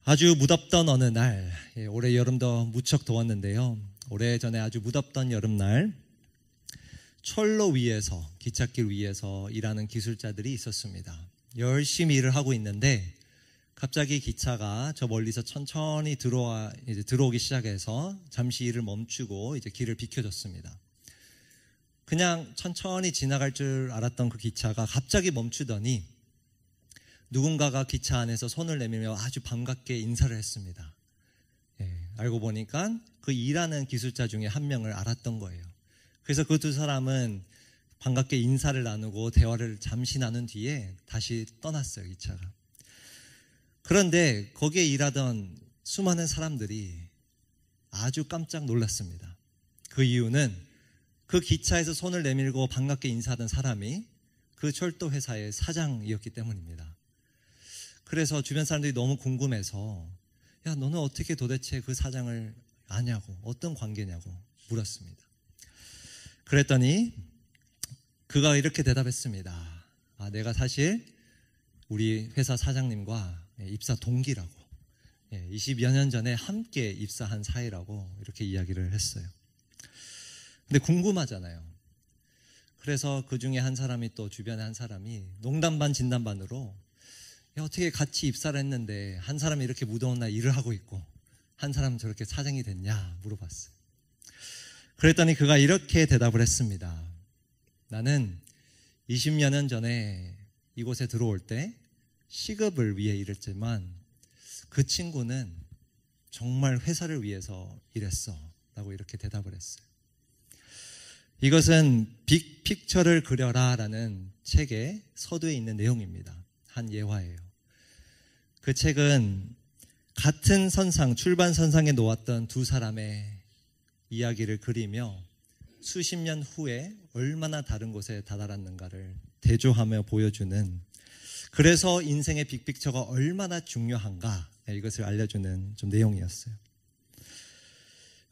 아주 무덥던 어느 날, 올해 여름도 무척 더웠는데요. 오래전에 아주 무덥던 여름날 철로 위에서, 기찻길 위에서 일하는 기술자들이 있었습니다. 열심히 일을 하고 있는데 갑자기 기차가 저 멀리서 천천히 들어오기 시작해서 잠시 일을 멈추고 이제 길을 비켜줬습니다. 그냥 천천히 지나갈 줄 알았던 그 기차가 갑자기 멈추더니 누군가가 기차 안에서 손을 내밀며 아주 반갑게 인사를 했습니다. 알고 보니까 그 일하는 기술자 중에 한 명을 알았던 거예요. 그래서 그 두 사람은 반갑게 인사를 나누고 대화를 잠시 나눈 뒤에 다시 떠났어요, 기차가. 그런데 거기에 일하던 수많은 사람들이 아주 깜짝 놀랐습니다. 그 이유는 그 기차에서 손을 내밀고 반갑게 인사하던 사람이 그 철도 회사의 사장이었기 때문입니다. 그래서 주변 사람들이 너무 궁금해서 야, 너는 어떻게 도대체 그 사장을 아냐고, 어떤 관계냐고 물었습니다. 그랬더니 그가 이렇게 대답했습니다. 내가 사실 우리 회사 사장님과 입사 동기라고, 20여 년 전에 함께 입사한 사이라고 이렇게 이야기를 했어요. 근데 궁금하잖아요. 그래서 그 중에 한 사람이 또 주변에 한 사람이 농담 반 진담 반으로 야, 어떻게 같이 입사를 했는데 한 사람이 이렇게 무더운 날 일을 하고 있고 한 사람은 저렇게 사장이 됐냐 물어봤어요. 그랬더니 그가 이렇게 대답을 했습니다. 나는 20여 년 전에 이곳에 들어올 때 시급을 위해 일했지만 그 친구는 정말 회사를 위해서 일했어 라고 이렇게 대답을 했어요. 이것은 빅픽처를 그려라 라는 책의 서두에 있는 내용입니다. 한 예화예요. 그 책은 같은 선상, 출발 선상에 놓았던 두 사람의 이야기를 그리며 수십 년 후에 얼마나 다른 곳에 다다랐는가를 대조하며 보여주는, 그래서 인생의 빅픽처가 얼마나 중요한가 이것을 알려주는 좀 내용이었어요.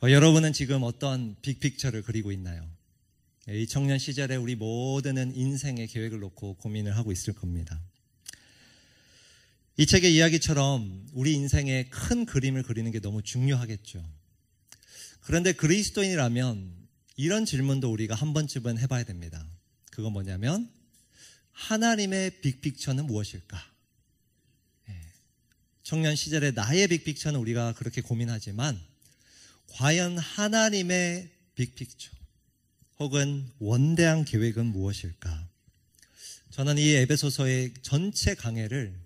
여러분은 지금 어떤 빅픽처를 그리고 있나요? 이 청년 시절에 우리 모두는 인생의 계획을 놓고 고민을 하고 있을 겁니다. 이 책의 이야기처럼 우리 인생의 큰 그림을 그리는 게 너무 중요하겠죠. 그런데 그리스도인이라면 이런 질문도 우리가 한 번쯤은 해봐야 됩니다. 그건 뭐냐면 하나님의 빅픽처는 무엇일까? 청년 시절에 나의 빅픽처는 우리가 그렇게 고민하지만 과연 하나님의 빅픽처 혹은 원대한 계획은 무엇일까? 저는 이 에베소서의 전체 강해를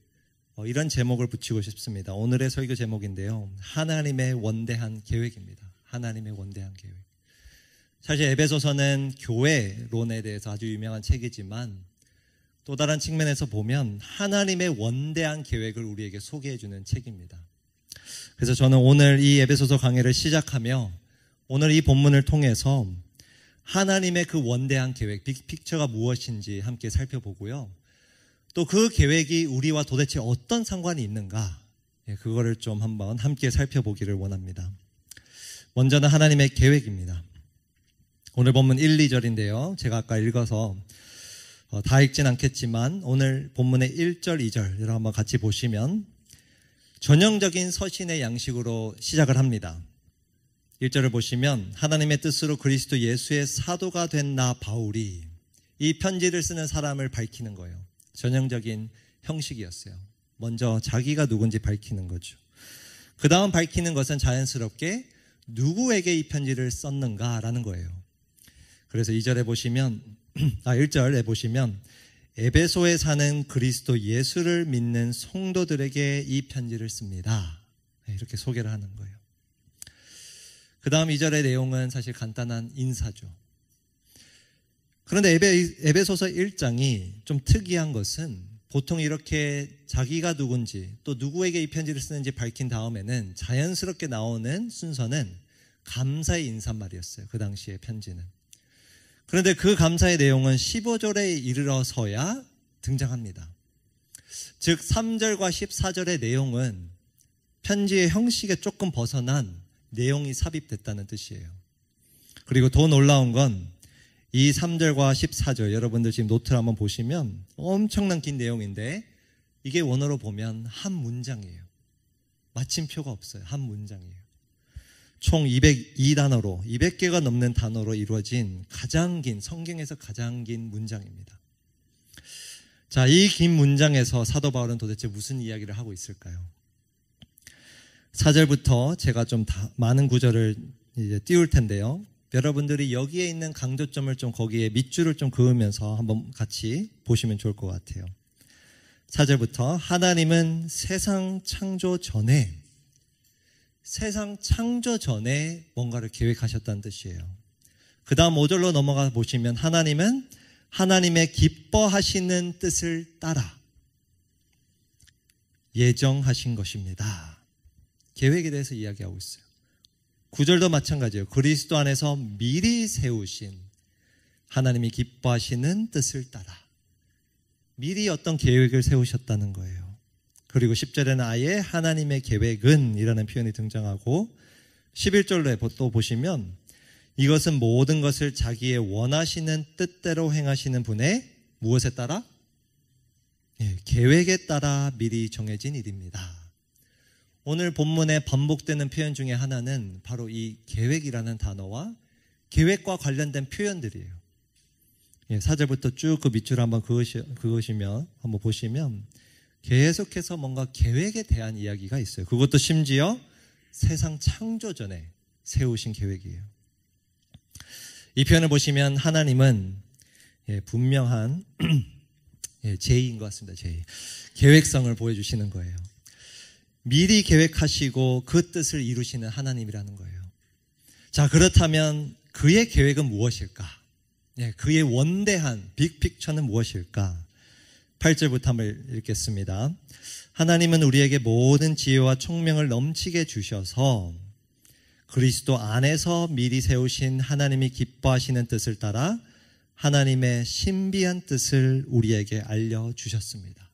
이런 제목을 붙이고 싶습니다. 오늘의 설교 제목인데요. 하나님의 원대한 계획입니다. 하나님의 원대한 계획. 사실 에베소서는 교회론에 대해서 아주 유명한 책이지만 또 다른 측면에서 보면 하나님의 원대한 계획을 우리에게 소개해주는 책입니다. 그래서 저는 오늘 이 에베소서 강해를 시작하며 오늘 이 본문을 통해서 하나님의 그 원대한 계획, 빅픽처가 무엇인지 함께 살펴보고요. 또 그 계획이 우리와 도대체 어떤 상관이 있는가, 그거를 좀 한번 함께 살펴보기를 원합니다. 먼저는 하나님의 계획입니다. 오늘 본문 1, 2절인데요. 제가 아까 읽어서 다 읽진 않겠지만 오늘 본문의 1절, 2절 여러분 한번 같이 보시면 전형적인 서신의 양식으로 시작을 합니다. 1절을 보시면 하나님의 뜻으로 그리스도 예수의 사도가 된 나 바울이, 이 편지를 쓰는 사람을 밝히는 거예요. 전형적인 형식이었어요. 먼저 자기가 누군지 밝히는 거죠. 그 다음 밝히는 것은 자연스럽게 누구에게 이 편지를 썼는가라는 거예요. 그래서 2절에 보시면 1절에 보시면 에베소에 사는 그리스도 예수를 믿는 성도들에게 이 편지를 씁니다. 이렇게 소개를 하는 거예요. 그 다음 2절의 내용은 사실 간단한 인사죠. 그런데 에베소서 1장이 좀 특이한 것은 보통 이렇게 자기가 누군지 또 누구에게 이 편지를 쓰는지 밝힌 다음에는 자연스럽게 나오는 순서는 감사의 인사말이었어요. 그 당시의 편지는. 그런데 그 감사의 내용은 15절에 이르러서야 등장합니다. 즉 3절과 14절의 내용은 편지의 형식에 조금 벗어난 내용이 삽입됐다는 뜻이에요. 그리고 더 놀라운 건 이 3절과 14절, 여러분들 지금 노트를 한번 보시면 엄청난 긴 내용인데 이게 원어로 보면 한 문장이에요. 마침표가 없어요. 한 문장이에요. 총 202단어로 200개가 넘는 단어로 이루어진 가장 긴, 성경에서 가장 긴 문장입니다. 자, 이 긴 문장에서 사도 바울은 도대체 무슨 이야기를 하고 있을까요? 4절부터 제가 좀 많은 구절을 이제 띄울 텐데요. 여러분들이 여기에 있는 강조점을 좀 거기에 밑줄을 좀 그으면서 한번 같이 보시면 좋을 것 같아요. 4절부터 하나님은 세상 창조 전에 뭔가를 계획하셨다는 뜻이에요. 그 다음 5절로 넘어가 보시면 하나님은 하나님의 기뻐하시는 뜻을 따라 예정하신 것입니다. 계획에 대해서 이야기하고 있어요. 9절도 마찬가지예요. 그리스도 안에서 미리 세우신 하나님이 기뻐하시는 뜻을 따라 미리 어떤 계획을 세우셨다는 거예요. 그리고 10절에는 아예 하나님의 계획은 이라는 표현이 등장하고 11절로 또 보시면 이것은 모든 것을 자기의 원하시는 뜻대로 행하시는 분의 무엇에 따라? 계획에 따라 미리 정해진 일입니다. 오늘 본문에 반복되는 표현 중에 하나는 바로 이 계획이라는 단어와 계획과 관련된 표현들이에요. 4절부터 쭉 그 밑줄 한번 그으시면 한번 보시면 계속해서 뭔가 계획에 대한 이야기가 있어요. 그것도 심지어 세상 창조 전에 세우신 계획이에요. 이 표현을 보시면 하나님은 분명한 제의인 것 같습니다. 제의. 계획성을 보여주시는 거예요. 미리 계획하시고 그 뜻을 이루시는 하나님이라는 거예요. 자, 그렇다면 그의 계획은 무엇일까? 그의 원대한 빅픽처는 무엇일까? 8절부터 한번 읽겠습니다. 하나님은 우리에게 모든 지혜와 총명을 넘치게 주셔서 그리스도 안에서 미리 세우신 하나님이 기뻐하시는 뜻을 따라 하나님의 신비한 뜻을 우리에게 알려주셨습니다.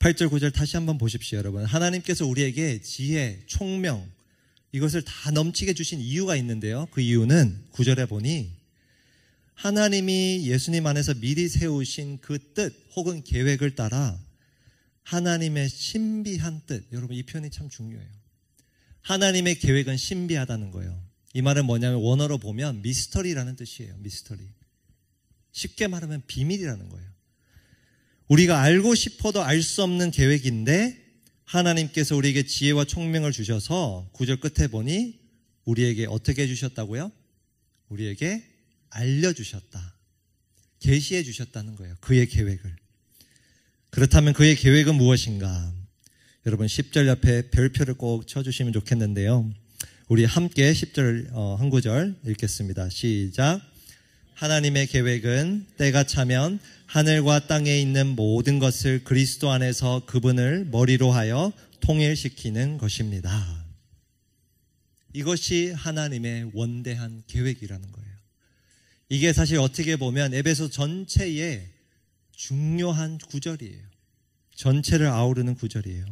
8절 9절 다시 한번 보십시오, 여러분. 하나님께서 우리에게 지혜, 총명 이것을 다 넘치게 주신 이유가 있는데요. 그 이유는 9절에 보니 하나님이 예수님 안에서 미리 세우신 그 뜻 혹은 계획을 따라 하나님의 신비한 뜻, 여러분 이 표현이 참 중요해요. 하나님의 계획은 신비하다는 거예요. 이 말은 뭐냐면 원어로 보면 미스터리라는 뜻이에요. 미스터리. 쉽게 말하면 비밀이라는 거예요. 우리가 알고 싶어도 알 수 없는 계획인데 하나님께서 우리에게 지혜와 총명을 주셔서 9절 끝에 보니 우리에게 어떻게 해주셨다고요? 우리에게 알려주셨다. 계시해 주셨다는 거예요. 그의 계획을. 그렇다면 그의 계획은 무엇인가? 여러분 10절 옆에 별표를 꼭 쳐주시면 좋겠는데요. 우리 함께 10절 한 구절 읽겠습니다. 시작. 하나님의 계획은 때가 차면 하늘과 땅에 있는 모든 것을 그리스도 안에서 그분을 머리로 하여 통일시키는 것입니다. 이것이 하나님의 원대한 계획이라는 거예요. 이게 사실 어떻게 보면 에베소 전체의 중요한 구절이에요. 전체를 아우르는 구절이에요.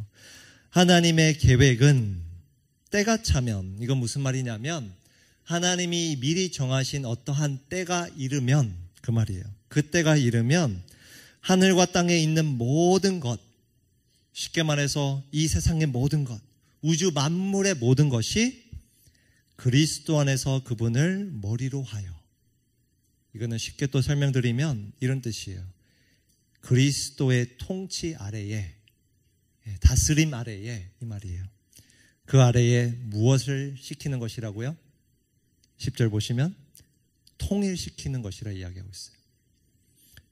하나님의 계획은 때가 차면, 이건 무슨 말이냐면 하나님이 미리 정하신 어떠한 때가 이르면 그 말이에요. 그 때가 이르면 하늘과 땅에 있는 모든 것, 쉽게 말해서 이 세상의 모든 것, 우주 만물의 모든 것이 그리스도 안에서 그분을 머리로 하여, 이거는 쉽게 또 설명드리면 이런 뜻이에요. 그리스도의 통치 아래에, 다스림 아래에, 이 말이에요. 그 아래에 무엇을 시키는 것이라고요? 10절 보시면 통일시키는 것이라 이야기하고 있어요.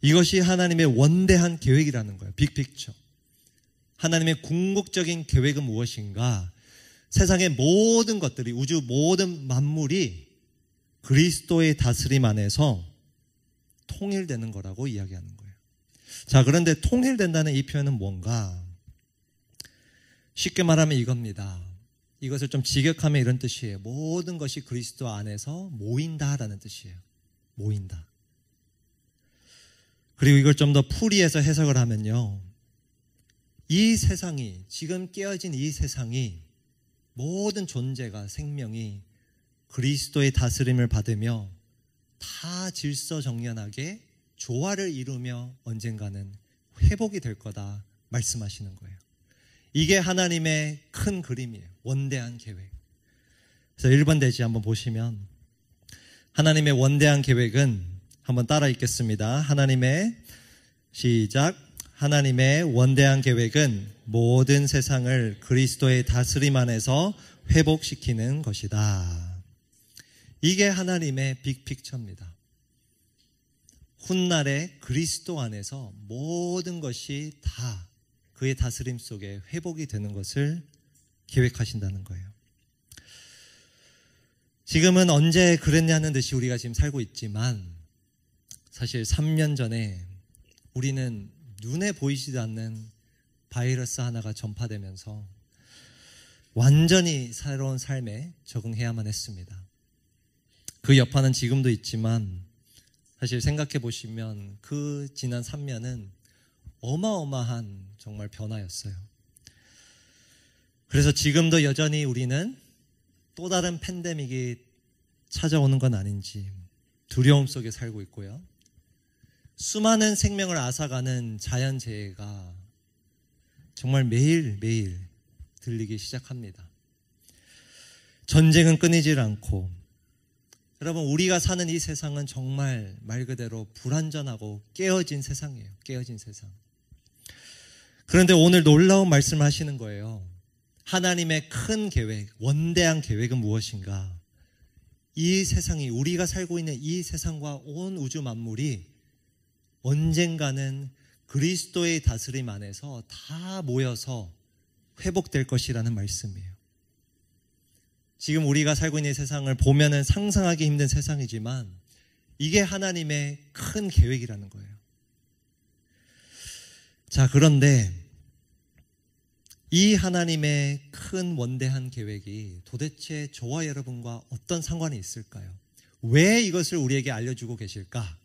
이것이 하나님의 원대한 계획이라는 거예요. 빅픽처. 하나님의 궁극적인 계획은 무엇인가? 세상의 모든 것들이, 우주 모든 만물이 그리스도의 다스림 안에서 통일되는 거라고 이야기하는 거예요. 자, 그런데 통일된다는 이 표현은 뭔가? 쉽게 말하면 이겁니다. 이것을 좀 직역하면 이런 뜻이에요. 모든 것이 그리스도 안에서 모인다라는 뜻이에요. 모인다. 그리고 이걸 좀 더 풀이해서 해석을 하면요. 이 세상이, 지금 깨어진 이 세상이, 모든 존재가, 생명이 그리스도의 다스림을 받으며 다 질서정연하게 조화를 이루며 언젠가는 회복이 될 거다 말씀하시는 거예요. 이게 하나님의 큰 그림이에요. 원대한 계획. 그래서 1번 대지 한번 보시면 하나님의 원대한 계획은 한번 따라 읽겠습니다. 시작. 하나님의 원대한 계획은 모든 세상을 그리스도의 다스림 안에서 회복시키는 것이다. 이게 하나님의 빅픽처입니다. 훗날에 그리스도 안에서 모든 것이 다 그의 다스림 속에 회복이 되는 것을 계획하신다는 거예요. 지금은 언제 그랬냐는 듯이 우리가 지금 살고 있지만 사실 3년 전에 우리는 눈에 보이지도 않는 바이러스 하나가 전파되면서 완전히 새로운 삶에 적응해야만 했습니다. 그 여파는 지금도 있지만 사실 생각해 보시면 그 지난 3년은 어마어마한 정말 변화였어요. 그래서 지금도 여전히 우리는 또 다른 팬데믹이 찾아오는 건 아닌지 두려움 속에 살고 있고요. 수많은 생명을 앗아가는 자연재해가 정말 매일매일 들리기 시작합니다. 전쟁은 끊이질 않고 여러분 우리가 사는 이 세상은 정말 말 그대로 불완전하고 깨어진 세상이에요. 깨어진 세상. 그런데 오늘 놀라운 말씀을 하시는 거예요. 하나님의 큰 계획, 원대한 계획은 무엇인가? 이 세상이 우리가 살고 있는 이 세상과 온 우주 만물이 언젠가는 그리스도의 다스림 안에서 다 모여서 회복될 것이라는 말씀이에요. 지금 우리가 살고 있는 세상을 보면은 상상하기 힘든 세상이지만 이게 하나님의 큰 계획이라는 거예요. 자, 그런데 이 하나님의 큰 원대한 계획이 도대체 저와 여러분과 어떤 상관이 있을까요? 왜 이것을 우리에게 알려주고 계실까?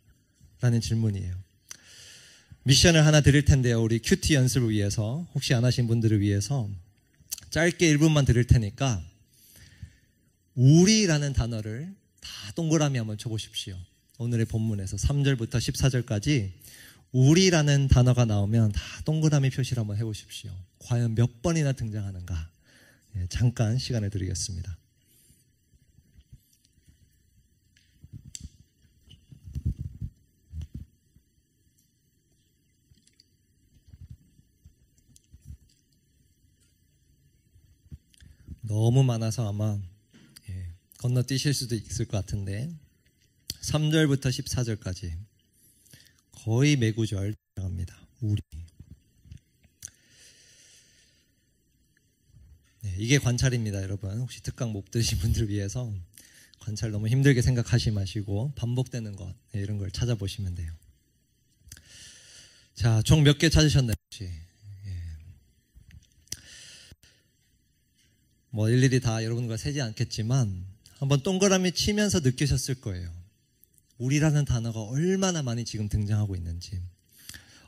라는 질문이에요. 미션을 하나 드릴 텐데요. 우리 큐티 연습을 위해서 혹시 안 하신 분들을 위해서 짧게 1분만 드릴 테니까 우리라는 단어를 다 동그라미 한번 쳐보십시오. 오늘의 본문에서 3절부터 14절까지 우리라는 단어가 나오면 다 동그라미 표시를 한번 해보십시오. 과연 몇 번이나 등장하는가? 잠깐 시간을 드리겠습니다. 너무 많아서 아마 건너뛰실 수도 있을 것 같은데 3절부터 14절까지 거의 매구절 들어갑니다. 우리. 이게 관찰입니다, 여러분. 혹시 특강 못 들으신 분들 위해서 관찰 너무 힘들게 생각하지 마시고 반복되는 것 이런 걸 찾아보시면 돼요. 자, 총 몇 개 찾으셨나요? 혹시? 뭐 일일이 다 여러분과 세지 않겠지만 한번 동그라미 치면서 느끼셨을 거예요. 우리라는 단어가 얼마나 많이 지금 등장하고 있는지.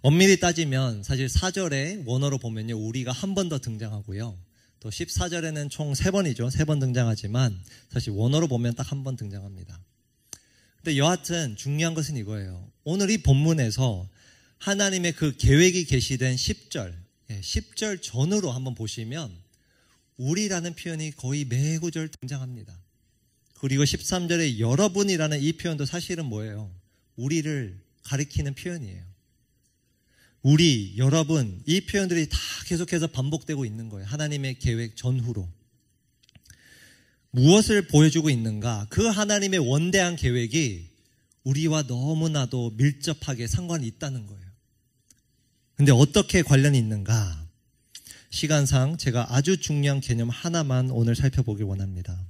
엄밀히 따지면 사실 4절에 원어로 보면요, 우리가 한 번 더 등장하고요. 또 14절에는 총 3번이죠. 3번 등장하지만 사실 원어로 보면 딱 한 번 등장합니다. 근데 여하튼 중요한 것은 이거예요. 오늘 이 본문에서 하나님의 그 계획이 계시된 10절 전으로 한번 보시면 우리라는 표현이 거의 매 구절 등장합니다. 그리고 13절에 여러분이라는 이 표현도 사실은 뭐예요? 우리를 가리키는 표현이에요. 우리, 여러분, 이 표현들이 다 계속해서 반복되고 있는 거예요. 하나님의 계획 전후로. 무엇을 보여주고 있는가? 그 하나님의 원대한 계획이 우리와 너무나도 밀접하게 상관이 있다는 거예요. 근데 어떻게 관련이 있는가? 시간상 제가 아주 중요한 개념 하나만 오늘 살펴보길 원합니다.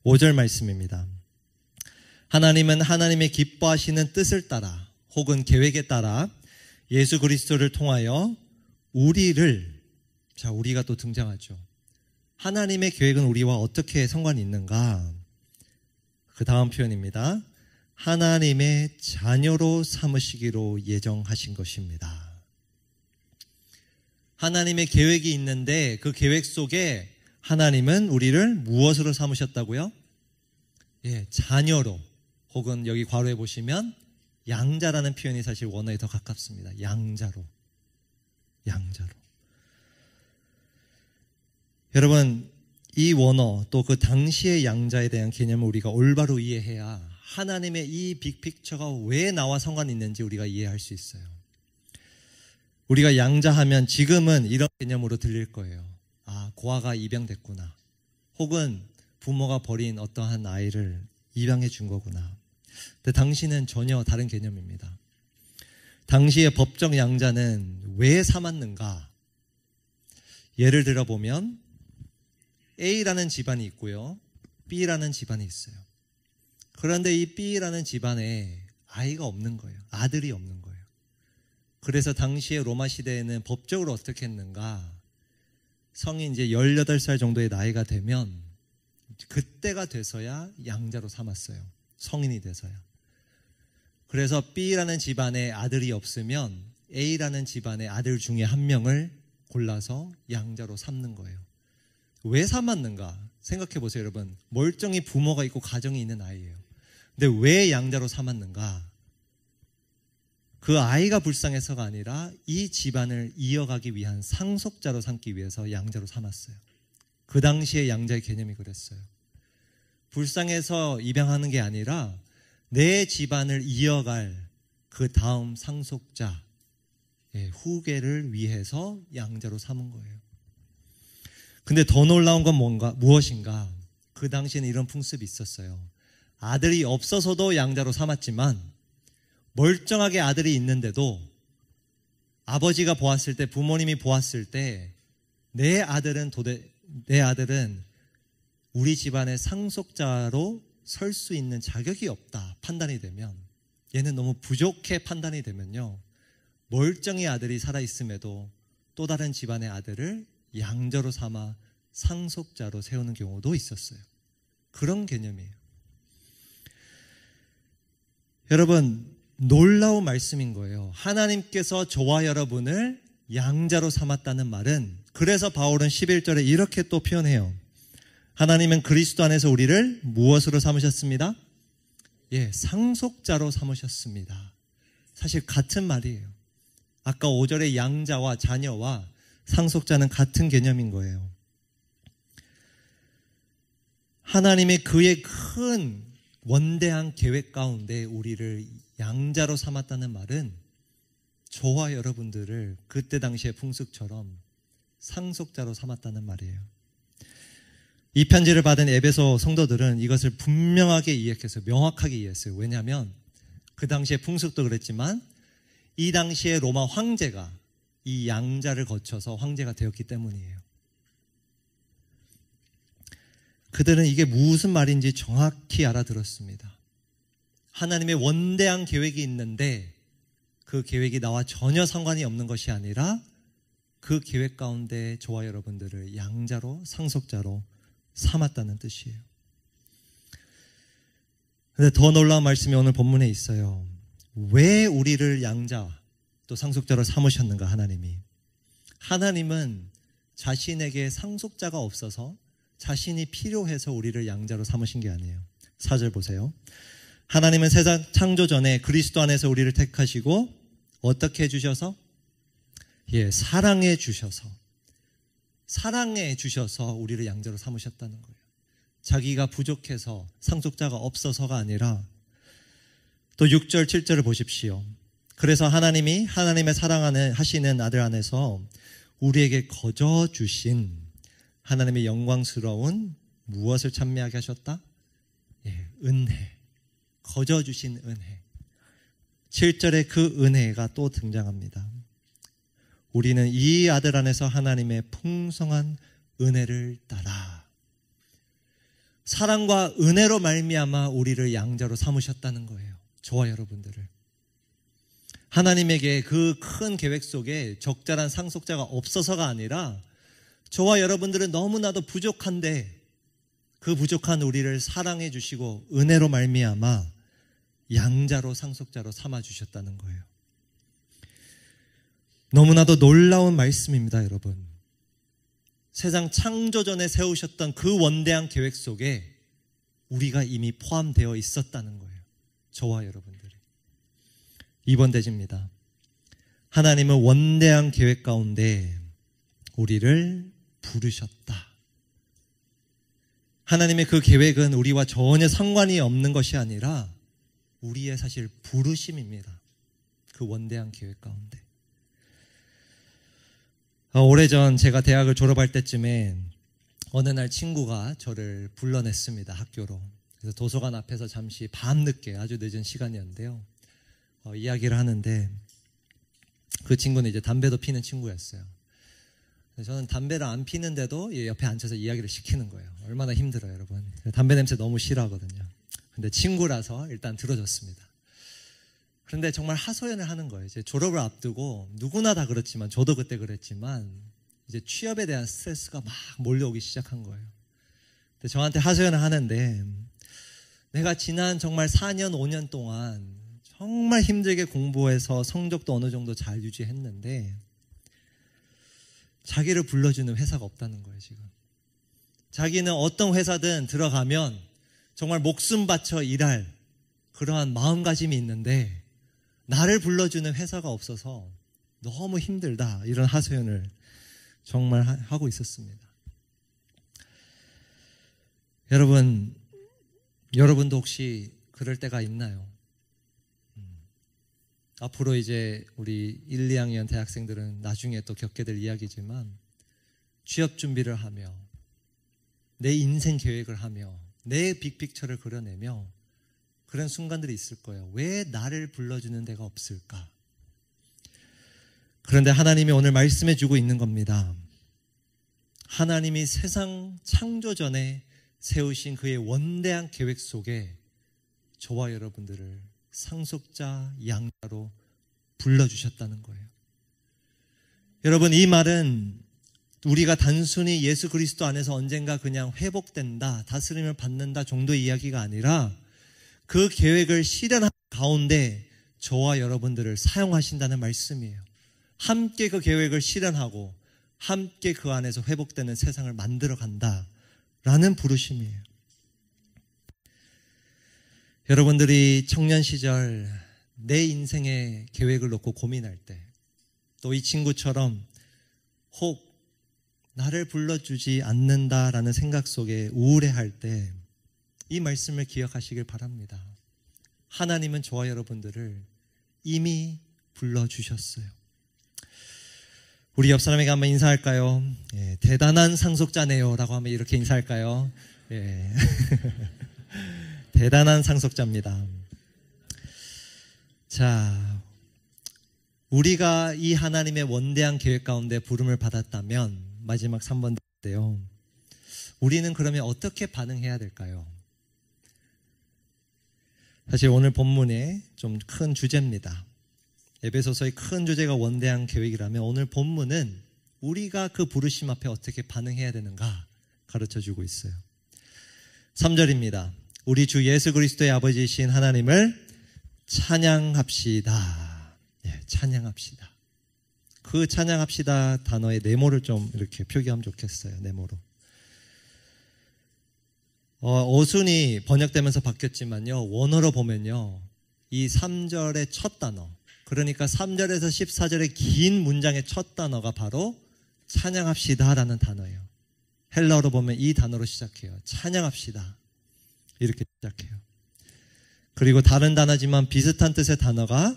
5절 말씀입니다. 하나님은 하나님의 기뻐하시는 뜻을 따라 혹은 계획에 따라 예수 그리스도를 통하여 우리를, 자, 우리가 또 등장하죠. 하나님의 계획은 우리와 어떻게 상관이 있는가? 그 다음 표현입니다. 하나님의 자녀로 삼으시기로 예정하신 것입니다. 하나님의 계획이 있는데 그 계획 속에 하나님은 우리를 무엇으로 삼으셨다고요? 자녀로, 혹은 여기 괄호에 보시면 양자라는 표현이 사실 원어에 더 가깝습니다. 양자로. 여러분, 이 원어 또 그 당시의 양자에 대한 개념을 우리가 올바로 이해해야 하나님의 이 빅픽처가 왜 나와 상관이 있는지 우리가 이해할 수 있어요. 우리가 양자하면 지금은 이런 개념으로 들릴 거예요. 아, 고아가 입양됐구나. 혹은 부모가 버린 어떠한 아이를 입양해 준 거구나. 근데 당시는 전혀 다른 개념입니다. 당시의 법적 양자는 왜 삼았는가? 예를 들어보면 A라는 집안이 있고요, B라는 집안이 있어요. 그런데 이 B라는 집안에 아이가 없는 거예요. 아들이 없는 거예요. 그래서 당시의 로마 시대에는 법적으로 어떻게 했는가? 성인 이제 18살 정도의 나이가 되면 그때가 돼서야 양자로 삼았어요. 성인이 돼서야. 그래서 B라는 집안에 아들이 없으면 A라는 집안의 아들 중에 한 명을 골라서 양자로 삼는 거예요. 왜 삼았는가? 생각해 보세요, 여러분. 멀쩡히 부모가 있고 가정이 있는 아이예요. 근데 왜 양자로 삼았는가? 그 아이가 불쌍해서가 아니라 이 집안을 이어가기 위한 상속자로 삼기 위해서 양자로 삼았어요. 그 당시에 양자의 개념이 그랬어요. 불쌍해서 입양하는 게 아니라 내 집안을 이어갈 그 다음 상속자, 후계를 위해서 양자로 삼은 거예요. 근데 더 놀라운 건 무엇인가? 그 당시에는 이런 풍습이 있었어요. 아들이 없어서도 양자로 삼았지만 멀쩡하게 아들이 있는데도 아버지가 보았을 때, 부모님이 보았을 때 내 아들은 우리 집안의 상속자로 설 수 있는 자격이 없다 판단이 되면, 얘는 너무 부족해 판단이 되면요, 멀쩡히 아들이 살아있음에도 또 다른 집안의 아들을 양자로 삼아 상속자로 세우는 경우도 있었어요. 그런 개념이에요. 여러분, 놀라운 말씀인 거예요. 하나님께서 저와 여러분을 양자로 삼았다는 말은, 그래서 바울은 11절에 이렇게 또 표현해요. 하나님은 그리스도 안에서 우리를 무엇으로 삼으셨습니다? 상속자로 삼으셨습니다. 사실 같은 말이에요. 아까 5절의 양자와 자녀와 상속자는 같은 개념인 거예요. 하나님의 그의 큰 원대한 계획 가운데 우리를 양자로 삼았다는 말은 저와 여러분들을 그때 당시의 풍습처럼 상속자로 삼았다는 말이에요. 이 편지를 받은 에베소 성도들은 이것을 분명하게 이해했어요. 명확하게 이해했어요. 왜냐하면 그 당시의 풍습도 그랬지만 이 당시의 로마 황제가 이 양자를 거쳐서 황제가 되었기 때문이에요. 그들은 이게 무슨 말인지 정확히 알아들었습니다. 하나님의 원대한 계획이 있는데 그 계획이 나와 전혀 상관이 없는 것이 아니라 그 계획 가운데 저와 여러분들을 양자로, 상속자로 삼았다는 뜻이에요. 그런데 더 놀라운 말씀이 오늘 본문에 있어요. 왜 우리를 양자 또 상속자로 삼으셨는가? 하나님은 자신에게 상속자가 없어서 자신이 필요해서 우리를 양자로 삼으신 게 아니에요. 4절 보세요. 하나님은 세상 창조 전에 그리스도 안에서 우리를 택하시고 어떻게 해주셔서? 사랑해 주셔서 우리를 양자로 삼으셨다는 거예요. 자기가 부족해서, 상속자가 없어서가 아니라. 또 6절 7절을 보십시오. 그래서 하나님이 하나님의 사랑하시는 아들 안에서 우리에게 거저 주신 하나님의 영광스러운 무엇을 찬미하게 하셨다? 은혜. 거저 주신 은혜. 7절에 그 은혜가 또 등장합니다. 우리는 이 아들 안에서 하나님의 풍성한 은혜를 따라 사랑과 은혜로 말미암아 우리를 양자로 삼으셨다는 거예요. 저와 여러분들을. 하나님에게 그 큰 계획 속에 적절한 상속자가 없어서가 아니라 저와 여러분들은 너무나도 부족한데 그 부족한 우리를 사랑해 주시고 은혜로 말미암아 양자로, 상속자로 삼아주셨다는 거예요. 너무나도 놀라운 말씀입니다, 여러분. 세상 창조 전에 세우셨던 그 원대한 계획 속에 우리가 이미 포함되어 있었다는 거예요. 저와 여러분들이. 2번 대지입니다. 하나님은 원대한 계획 가운데 우리를 부르셨다. 하나님의 그 계획은 우리와 전혀 상관이 없는 것이 아니라 우리의 사실 부르심입니다. 그 원대한 계획 가운데. 오래전 제가 대학을 졸업할 때쯤에 어느 날 친구가 저를 불러냈습니다. 학교로. 그래서 도서관 앞에서 잠시 밤늦게 아주 늦은 시간이었는데요. 이야기를 하는데 그 친구는 이제 담배도 피는 친구였어요. 저는 담배를 안 피는데도 옆에 앉혀서 이야기를 시키는 거예요. 얼마나 힘들어요, 여러분. 담배 냄새 너무 싫어하거든요. 근데 친구라서 일단 들어줬습니다. 그런데 정말 하소연을 하는 거예요. 이제 졸업을 앞두고 누구나 다 그렇지만 저도 그때 그랬지만 이제 취업에 대한 스트레스가 막 몰려오기 시작한 거예요. 근데 저한테 하소연을 하는데 내가 지난 정말 4년, 5년 동안 정말 힘들게 공부해서 성적도 어느 정도 잘 유지했는데 자기를 불러주는 회사가 없다는 거예요, 지금. 자기는 어떤 회사든 들어가면 정말 목숨 바쳐 일할 그러한 마음가짐이 있는데 나를 불러주는 회사가 없어서 너무 힘들다. 이런 하소연을 정말 하고 있었습니다. 여러분도 혹시 그럴 때가 있나요? 앞으로 이제 우리 1, 2학년 대학생들은 나중에 또 겪게 될 이야기지만 취업 준비를 하며 내 인생 계획을 하며 내 빅픽처를 그려내며 그런 순간들이 있을 거예요. 왜 나를 불러주는 데가 없을까? 그런데 하나님이 오늘 말씀해 주고 있는 겁니다. 하나님이 세상 창조 전에 세우신 그의 원대한 계획 속에 저와 여러분들을 상속자, 양자로 불러주셨다는 거예요. 여러분, 이 말은 우리가 단순히 예수 그리스도 안에서 언젠가 그냥 회복된다, 다스림을 받는다 정도의 이야기가 아니라 그 계획을 실현하는 가운데 저와 여러분들을 사용하신다는 말씀이에요. 함께 그 계획을 실현하고 함께 그 안에서 회복되는 세상을 만들어 간다라는 부르심이에요. 여러분들이 청년 시절 내 인생의 계획을 놓고 고민할 때, 또 이 친구처럼 혹 나를 불러주지 않는다라는 생각 속에 우울해할 때 이 말씀을 기억하시길 바랍니다. 하나님은 저와 여러분들을 이미 불러주셨어요. 우리 옆 사람에게 한번 인사할까요? 예, 대단한 상속자네요 라고 하면 이렇게 인사할까요? 예. 대단한 상속자입니다. 자, 우리가 이 하나님의 원대한 계획 가운데 부름을 받았다면 마지막 3번인데요. 우리는 그러면 어떻게 반응해야 될까요? 사실 오늘 본문의 좀 큰 주제입니다. 에베소서의 큰 주제가 원대한 계획이라면 오늘 본문은 우리가 그 부르심 앞에 어떻게 반응해야 되는가 가르쳐주고 있어요. 3절입니다. 우리 주 예수 그리스도의 아버지이신 하나님을 찬양합시다. 예, 찬양합시다. 그 찬양합시다 단어의 네모를 좀 이렇게 표기하면 좋겠어요. 네모로. 어순이 번역되면서 바뀌었지만요. 원어로 보면요. 이 3절의 첫 단어, 그러니까 3절에서 14절의 긴 문장의 첫 단어가 바로 찬양합시다라는 단어예요. 헬라어로 보면 이 단어로 시작해요. 찬양합시다. 이렇게 시작해요. 그리고 다른 단어지만 비슷한 뜻의 단어가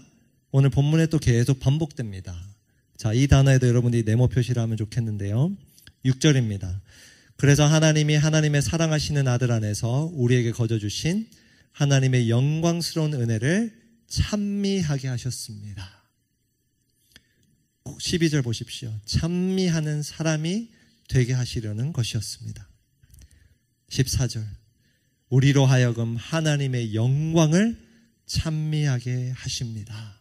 오늘 본문에 또 계속 반복됩니다. 자, 이 단어에도 여러분들이 네모 표시를 하면 좋겠는데요. 6절입니다. 그래서 하나님이 하나님의 사랑하시는 아들 안에서 우리에게 거저주신 하나님의 영광스러운 은혜를 찬미하게 하셨습니다. 12절 보십시오. 찬미하는 사람이 되게 하시려는 것이었습니다. 14절. 우리로 하여금 하나님의 영광을 찬미하게 하십니다.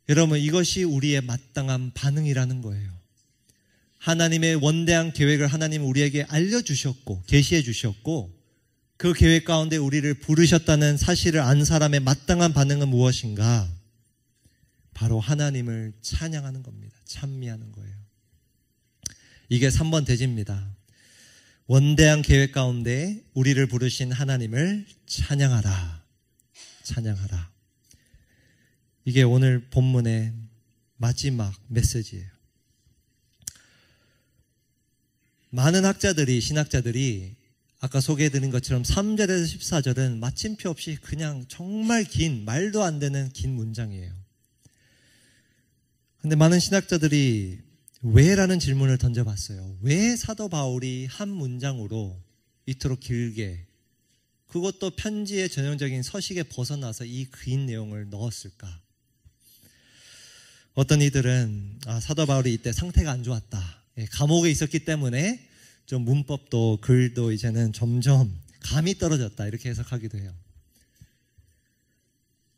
여러분, 이것이 우리의 마땅한 반응이라는 거예요. 하나님의 원대한 계획을 하나님은 우리에게 알려주셨고 계시해 주셨고 그 계획 가운데 우리를 부르셨다는 사실을 안 사람의 마땅한 반응은 무엇인가? 바로 하나님을 찬양하는 겁니다. 찬미하는 거예요. 이게 3번 대지입니다. 원대한 계획 가운데 우리를 부르신 하나님을 찬양하라. 찬양하라. 이게 오늘 본문의 마지막 메시지예요. 많은 학자들이, 신학자들이 아까 소개해드린 것처럼 3절에서 14절은 마침표 없이 그냥 정말 긴, 말도 안 되는 긴 문장이에요. 근데 많은 신학자들이 왜라는 질문을 던져봤어요. 왜 사도 바울이 한 문장으로 이토록 길게, 그것도 편지의 전형적인 서식에 벗어나서 이 긴 내용을 넣었을까? 어떤 이들은 사도 바울이 이때 상태가 안 좋았다. 감옥에 있었기 때문에 좀 문법도 글도 이제는 점점 감이 떨어졌다, 이렇게 해석하기도 해요.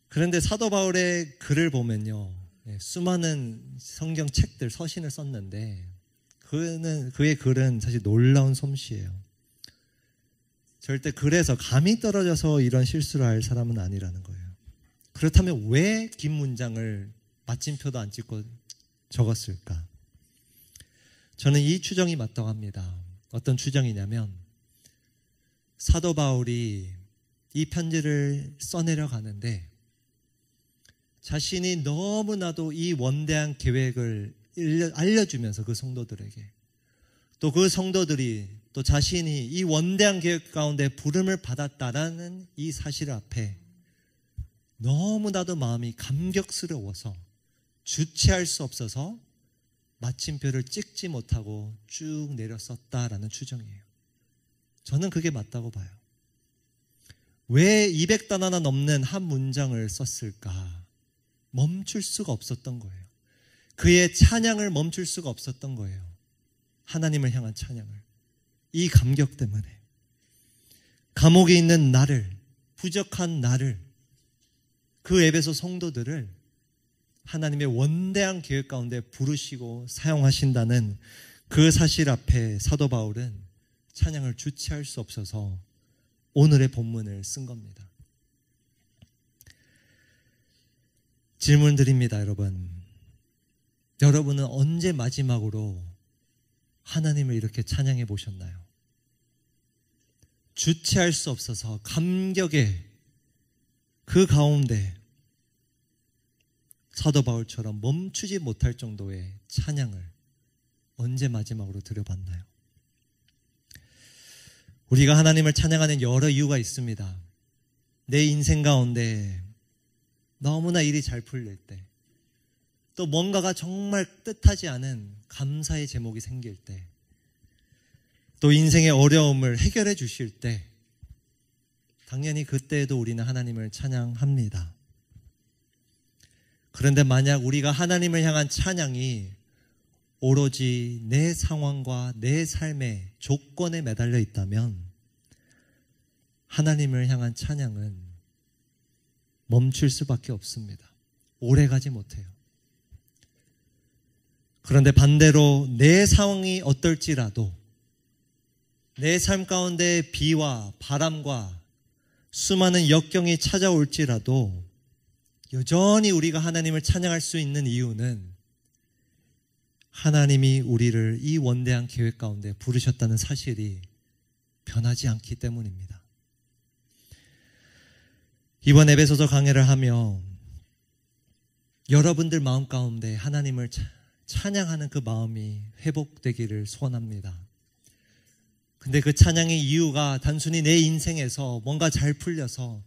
그런데 사도 바울의 글을 보면요, 수많은 성경 책들, 서신을 썼는데 그의 글은 사실 놀라운 솜씨예요. 절대 글에서 감이 떨어져서 이런 실수를 할 사람은 아니라는 거예요. 그렇다면 왜 긴 문장을 마침표도 안 찍고 적었을까? 저는 이 추정이 맞다고 합니다. 어떤 추정이냐면, 사도 바울이 이 편지를 써내려 가는데 자신이 너무나도 이 원대한 계획을 알려주면서 그 성도들에게, 또 그 성도들이 또 자신이 이 원대한 계획 가운데 부름을 받았다라는 이 사실 앞에 너무나도 마음이 감격스러워서 주체할 수 없어서 마침표를 찍지 못하고 쭉 내려 썼다라는 추정이에요. 저는 그게 맞다고 봐요. 왜 200단어나 넘는 한 문장을 썼을까? 멈출 수가 없었던 거예요. 그의 찬양을 멈출 수가 없었던 거예요. 하나님을 향한 찬양을. 이 감격 때문에. 감옥에 있는 나를, 부족한 나를, 그 에베소 성도들을 하나님의 원대한 계획 가운데 부르시고 사용하신다는 그 사실 앞에 사도 바울은 찬양을 주체할 수 없어서 오늘의 본문을 쓴 겁니다. 질문 드립니다, 여러분. 여러분은 언제 마지막으로 하나님을 이렇게 찬양해 보셨나요? 주체할 수 없어서 감격의 그 가운데 사도 바울처럼 멈추지 못할 정도의 찬양을 언제 마지막으로 드려봤나요? 우리가 하나님을 찬양하는 여러 이유가 있습니다. 내 인생 가운데 너무나 일이 잘 풀릴 때, 또 뭔가가 정말 뜻하지 않은 감사의 제목이 생길 때, 또 인생의 어려움을 해결해 주실 때, 당연히 그때에도 우리는 하나님을 찬양합니다. 그런데 만약 우리가 하나님을 향한 찬양이 오로지 내 상황과 내 삶의 조건에 매달려 있다면 하나님을 향한 찬양은 멈출 수밖에 없습니다. 오래가지 못해요. 그런데 반대로 내 상황이 어떨지라도, 내 삶 가운데 비와 바람과 수많은 역경이 찾아올지라도 여전히 우리가 하나님을 찬양할 수 있는 이유는 하나님이 우리를 이 원대한 계획 가운데 부르셨다는 사실이 변하지 않기 때문입니다. 이번 에베소서 강해를 하며 여러분들 마음 가운데 하나님을 찬양하는 그 마음이 회복되기를 소원합니다. 근데 그 찬양의 이유가 단순히 내 인생에서 뭔가 잘 풀려서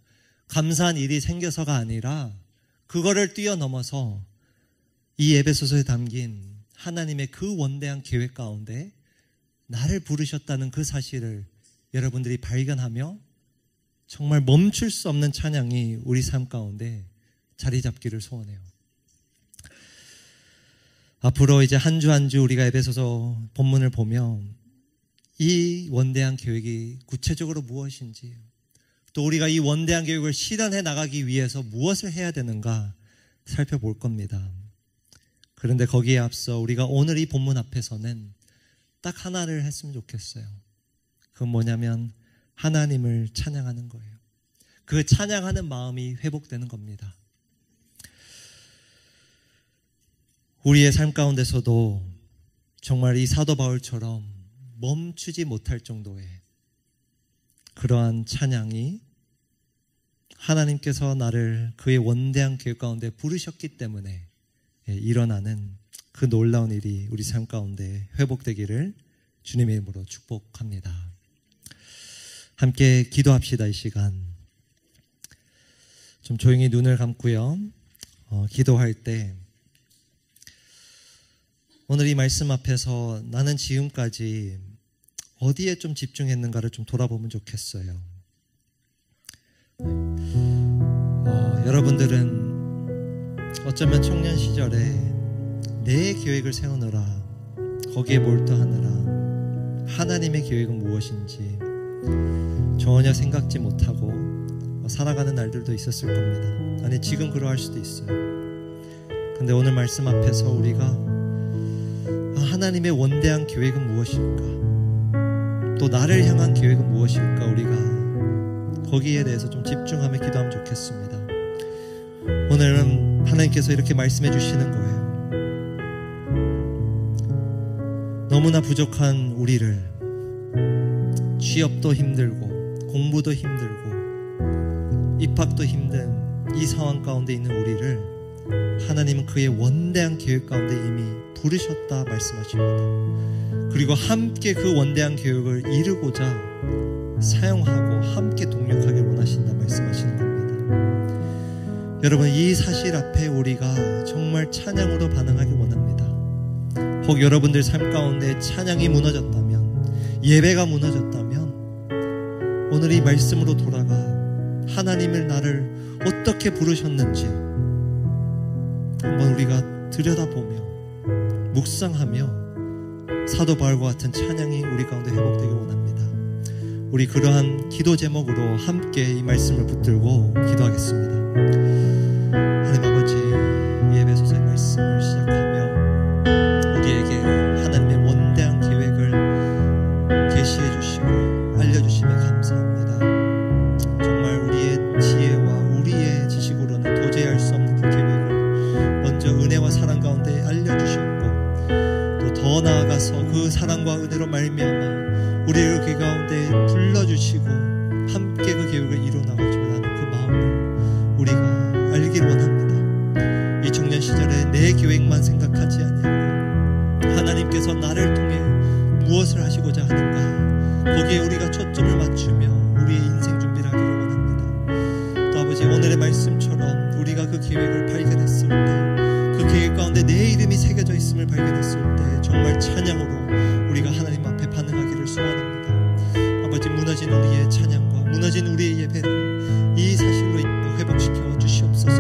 감사한 일이 생겨서가 아니라 그거를 뛰어넘어서 이 에베소서에 담긴 하나님의 그 원대한 계획 가운데 나를 부르셨다는 그 사실을 여러분들이 발견하며 정말 멈출 수 없는 찬양이 우리 삶 가운데 자리 잡기를 소원해요. 앞으로 이제 한 주 한 주 우리가 에베소서 본문을 보며 이 원대한 계획이 구체적으로 무엇인지, 또 우리가 이 원대한 계획을 실현해 나가기 위해서 무엇을 해야 되는가 살펴볼 겁니다. 그런데 거기에 앞서 우리가 오늘 이 본문 앞에서는 딱 하나를 했으면 좋겠어요. 그건 뭐냐면 하나님을 찬양하는 거예요. 그 찬양하는 마음이 회복되는 겁니다. 우리의 삶 가운데서도 정말 이 사도 바울처럼 멈추지 못할 정도의 그러한 찬양이 하나님께서 나를 그의 원대한 계획 가운데 부르셨기 때문에 일어나는 그 놀라운 일이 우리 삶 가운데 회복되기를 주님의 이름으로 축복합니다. 함께 기도합시다. 이 시간 좀 조용히 눈을 감고요. 기도할 때 오늘 이 말씀 앞에서 나는 지금까지 어디에 좀 집중했는가를 좀 돌아보면 좋겠어요. 여러분들은 어쩌면 청년 시절에 내 계획을 세우느라 거기에 몰두하느라 하나님의 계획은 무엇인지 전혀 생각지 못하고 살아가는 날들도 있었을 겁니다. 아니 지금 그러할 수도 있어요. 근데 오늘 말씀 앞에서 우리가 하나님의 원대한 계획은 무엇일까? 또 나를 향한 계획은 무엇일까? 우리가 거기에 대해서 좀 집중하며 기도하면 좋겠습니다. 오늘은 하나님께서 이렇게 말씀해 주시는 거예요. 너무나 부족한 우리를, 취업도 힘들고 공부도 힘들고 입학도 힘든 이 상황 가운데 있는 우리를 하나님은 그의 원대한 계획 가운데 이미 부르셨다 말씀하십니다. 그리고 함께 그 원대한 계획을 이루고자 사용하고 함께 동력하길 원하신다 말씀하시는 겁니다. 여러분, 이 사실 앞에 우리가 정말 찬양으로 반응하길 원합니다. 혹 여러분들 삶 가운데 찬양이 무너졌다면, 예배가 무너졌다면 오늘 이 말씀으로 돌아가 하나님을 나를 어떻게 부르셨는지 한번 우리가 들여다보며 묵상하며 사도 바울과 같은 찬양이 우리 가운데 회복되길 원합니다. 우리 그러한 기도 제목으로 함께 이 말씀을 붙들고 기도하겠습니다. 하나님 아버지, 이 예배소서의 말씀을 시작하며 우리에게 하나님의 원대한 계획을 계시해 주시고 알려주심에 감사합니다. 정말 우리의 지혜와 우리의 지식으로는 도저히 알 수 없는 그 계획을 먼저 은혜와 사랑 가운데 알려주셨고, 또 더 나아가서 그 사랑과 은혜로 말미암아 우리를 그 가운데 불러주시고 함께 그 계획을 이루어나가고자 하는 그 마음을 우리가 알길 원합니다. 이 청년 시절에 내 계획만 생각하지 아니하고 하나님께서 나를 통해 무엇을 하시고자 하는가, 거기에 우리가 초점을 맞추며 우리의 인생 준비를 하기를 원합니다. 또 아버지, 오늘의 말씀처럼 우리가 그 계획을 발견했을 때, 그 계획 가운데 내 이름이 새겨져 있음을 발견했을 때 정말 찬양으로 우리가 하나님 앞에 반응하기를 소원합니다. 아버지, 무너진 우리의 찬양과 무너진 우리의 예배를 이 사실로 회복시켜 주시옵소서.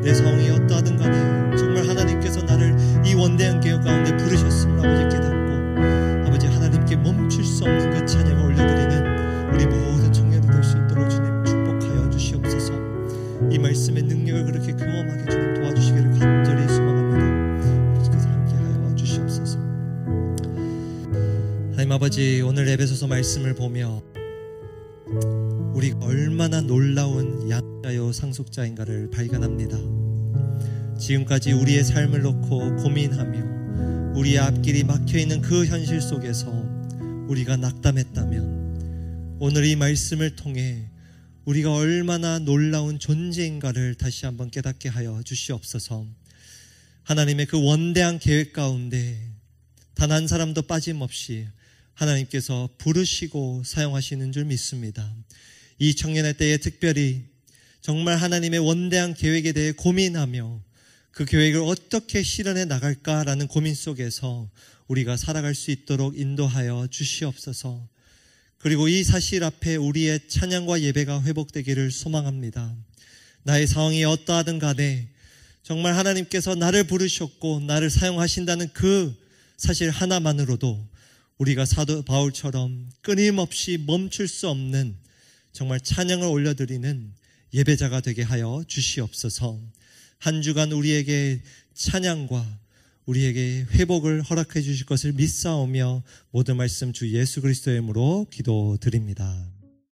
내 상황이 어떠하든 간에 정말 하나님께서 나를 이 원대한 계획 가운데 부르셨음을 아버지 깨닫고, 아버지 하나님께 멈출 수 없는 그 찬양을 올려드리는 우리 모든 청년들 될 수 있도록 주님 축복하여 주시옵소서. 이 말씀의 능력을 그렇게 경험하게 주님 도와주시기를 간절히 소망합니다. 아버지께서 함께하여 주시옵소서. 하나님 아버지, 오늘 에베소서 말씀을 보며 우리가 얼마나 놀라운 양자요 상속자인가를 발견합니다. 지금까지 우리의 삶을 놓고 고민하며 우리의 앞길이 막혀있는 그 현실 속에서 우리가 낙담했다면 오늘 이 말씀을 통해 우리가 얼마나 놀라운 존재인가를 다시 한번 깨닫게 하여 주시옵소서. 하나님의 그 원대한 계획 가운데 단 한 사람도 빠짐없이 하나님께서 부르시고 사용하시는 줄 믿습니다. 이 청년의 때에 특별히 정말 하나님의 원대한 계획에 대해 고민하며 그 계획을 어떻게 실현해 나갈까라는 고민 속에서 우리가 살아갈 수 있도록 인도하여 주시옵소서. 그리고 이 사실 앞에 우리의 찬양과 예배가 회복되기를 소망합니다. 나의 상황이 어떠하든 간에 정말 하나님께서 나를 부르셨고 나를 사용하신다는 그 사실 하나만으로도 우리가 사도 바울처럼 끊임없이 멈출 수 없는 정말 찬양을 올려드리는 예배자가 되게 하여 주시옵소서. 한 주간 우리에게 찬양과 우리에게 회복을 허락해 주실 것을 믿사오며 모든 말씀 주 예수 그리스도의 이름으로 기도드립니다.